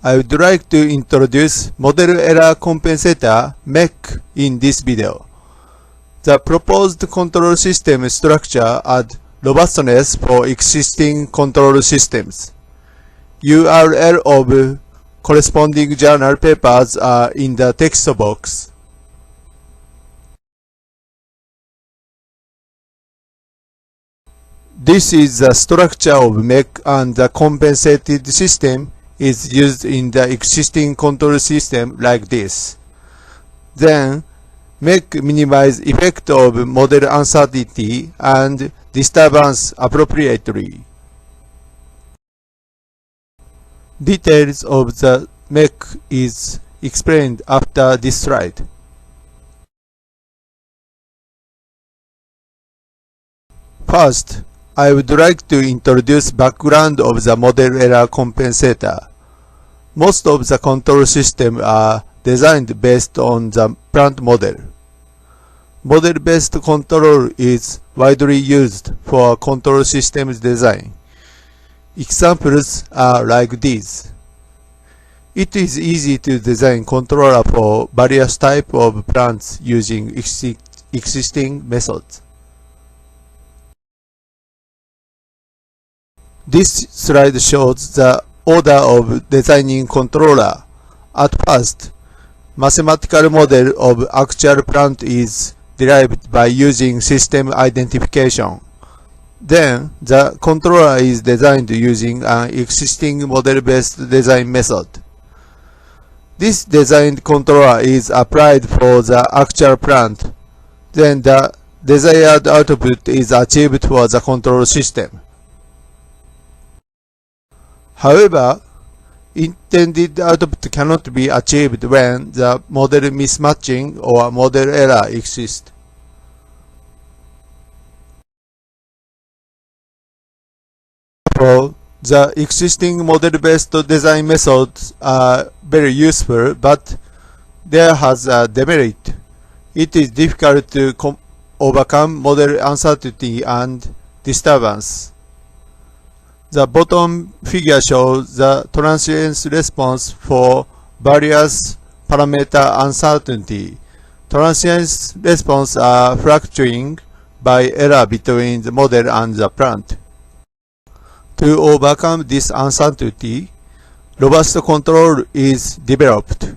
I would like to introduce model error compensator MEC in this video. The proposed control system structure adds robustness for existing control systems. URL of corresponding journal papers are in the text box. This is the structure of MEC, and the compensated system is used in the existing control system like this. Then, MEC minimize effect of model uncertainty and disturbance appropriately. Details of the MEC is explained after this slide. First, I would like to introduce background of the model error compensator. Most of the control systems are designed based on the plant model. Model-based control is widely used for control systems design. Examples are like these. It is easy to design controller for various types of plants using existing methods. This slide shows the order of designing controller. At first, mathematical model of actual plant is derived by using system identification. Then, the controller is designed using an existing model-based design method. This designed controller is applied for the actual plant. Then the desired output is achieved for the control system. However, intended output cannot be achieved when the model mismatching or model error exists. Therefore, the existing model-based design methods are very useful, but there has a demerit. It is difficult to overcome model uncertainty and disturbance. The bottom figure shows the transience response for various parameter uncertainty. Transience response are fluctuating by error between the model and the plant. To overcome this uncertainty, robust control is developed.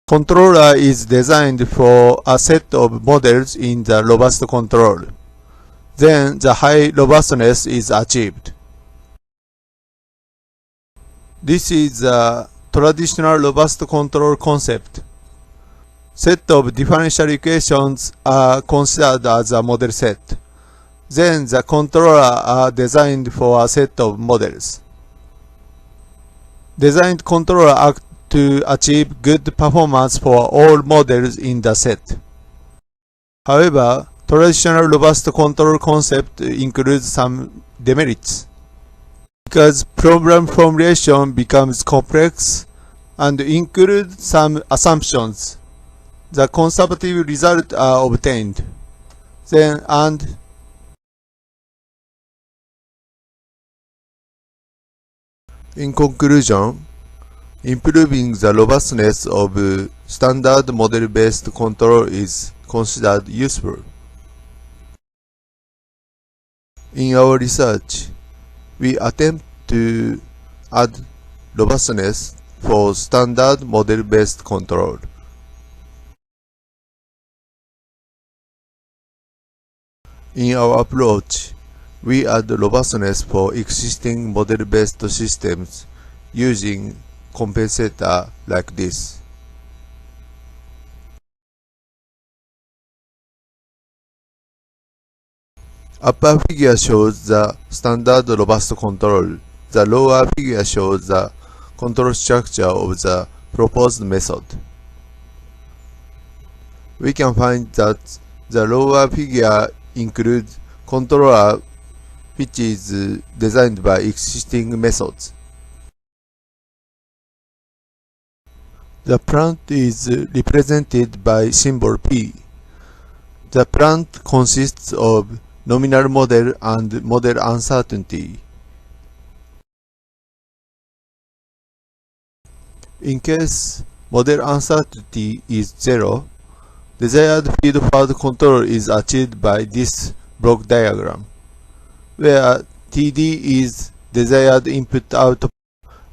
Controller is designed for a set of models in the robust control. Then the high robustness is achieved. This is a traditional robust control concept. Set of differential equations are considered as a model set. Then the controller are designed for a set of models. Designed controller act to achieve good performance for all models in the set. However, traditional robust control concept includes some demerits. Because problem formulation becomes complex and includes some assumptions, the conservative results are obtained. In conclusion, improving the robustness of standard model-based control is considered useful. In our research, we attempt to add robustness for standard model-based control. In our approach, we add robustness for existing model-based systems using compensator like this. Upper figure shows the standard robust control. The lower figure shows the control structure of the proposed method. We can find that the lower figure includes controller which is designed by existing methods. The plant is represented by symbol P. The plant consists of nominal model and model uncertainty. In case model uncertainty is 0, desired feed-forward control is achieved by this block diagram, where TD is desired input-output.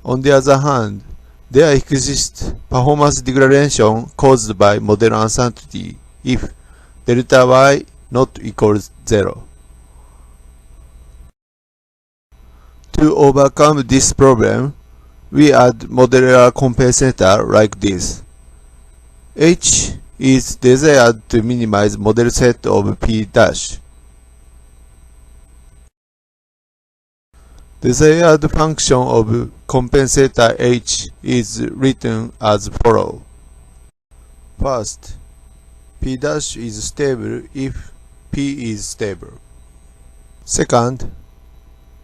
On the other hand, there exists performance degradation caused by model uncertainty if delta y not equals 0. To overcome this problem, we add modular compensator like this. H is desired to minimize model set of P dash. Desired function of compensator H is written as follows. First, P dash is stable if P is stable. Second,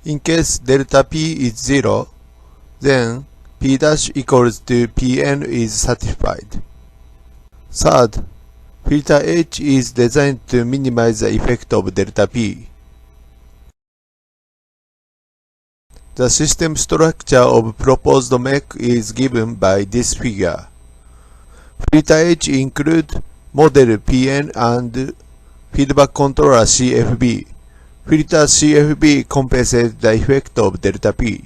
in case delta P is 0, then P dash equals to Pn is satisfied. Third, filter H is designed to minimize the effect of delta P. The system structure of proposed MEC is given by this figure. Filter H include model Pn and feedback controller CFB. Filter CFB compensates the effect of delta P.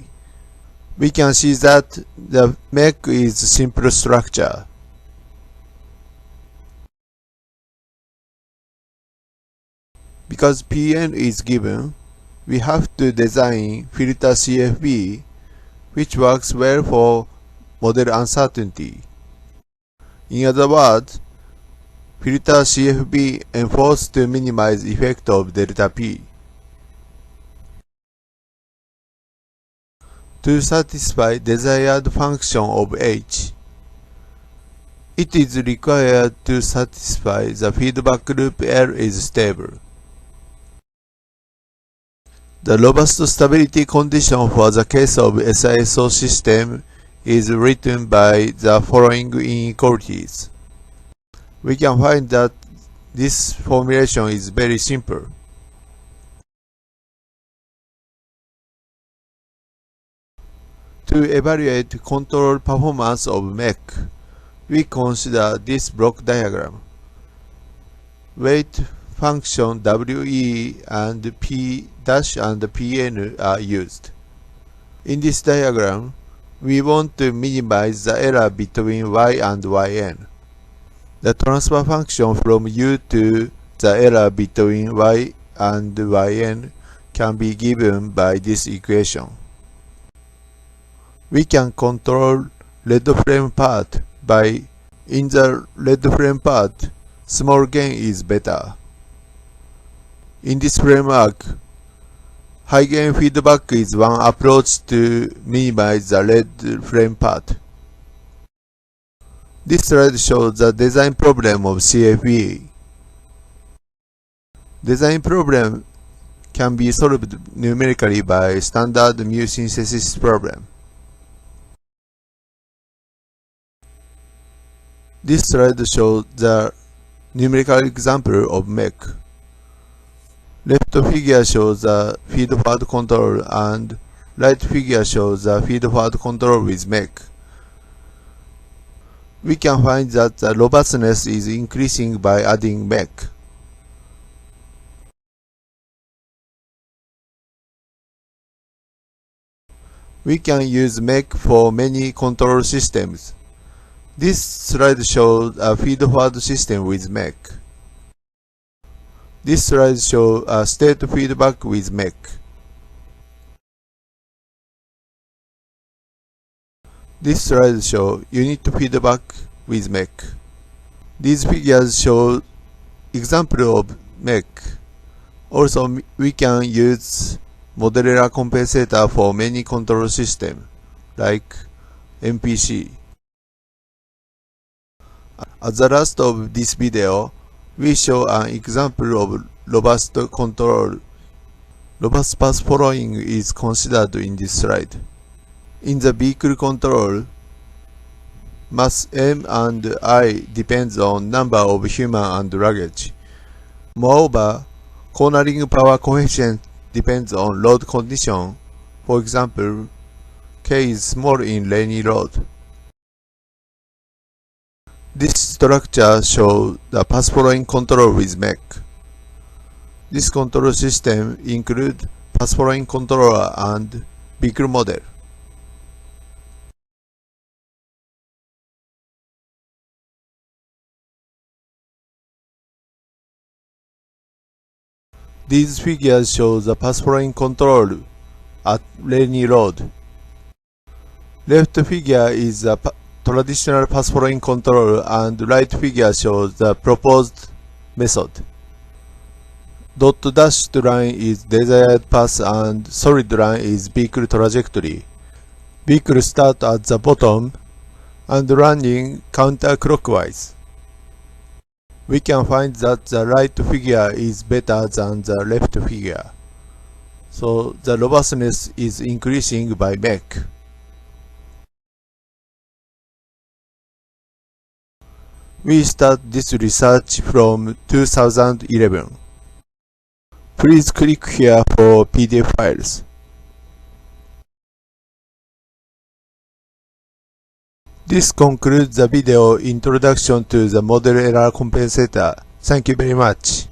We can see that the MEC is simple structure. Because Pn is given, we have to design filter CFB, which works well for model uncertainty. In other words, filter CFB enforced to minimize effect of delta P. To satisfy desired function of H, it is required to satisfy the feedback loop L is stable. The robust stability condition for the case of SISO system is written by the following inequalities. We can find that this formulation is very simple. To evaluate control performance of MEC, we consider this block diagram. Weight function WE and P dash and Pn are used. In this diagram, we want to minimize the error between y and yn. The transfer function from u to the error between y and yn can be given by this equation. We can control red frame part by, in the red frame part, small gain is better. In this framework, high gain feedback is one approach to minimize the red frame part. This slide shows the design problem of CFE. Design problem can be solved numerically by standard mu synthesis problem. This slide shows the numerical example of MEC. Left figure shows the feed-forward control and right figure shows the feed-forward control with MEC. We can find that the robustness is increasing by adding MEC. We can use MEC for many control systems. This slide shows a feed-forward system with MEC. This slide shows a state feedback with MEC. This slide shows unit feedback with MEC. These figures show example of MEC. Also, we can use modular compensator for many control systems, like MPC. At the last of this video, we show an example of robust control. Robust path following is considered in this slide. In the vehicle control, mass M and I depends on number of human and luggage. Moreover, cornering power coefficient depends on road condition. For example, K is small in rainy road. This structure shows the path following control with mech. This control system includes path following controller and vehicle model. These figures show the path following control at rainy road. Left figure is the traditional path following control and right figure shows the proposed method. Dashed line is desired path and solid line is vehicle trajectory. Vehicle start at the bottom and running counterclockwise. We can find that the right figure is better than the left figure. So the robustness is increasing by mech. We start this research from 2011. Please click here for PDF files. This concludes the video introduction to the model error compensator. Thank you very much.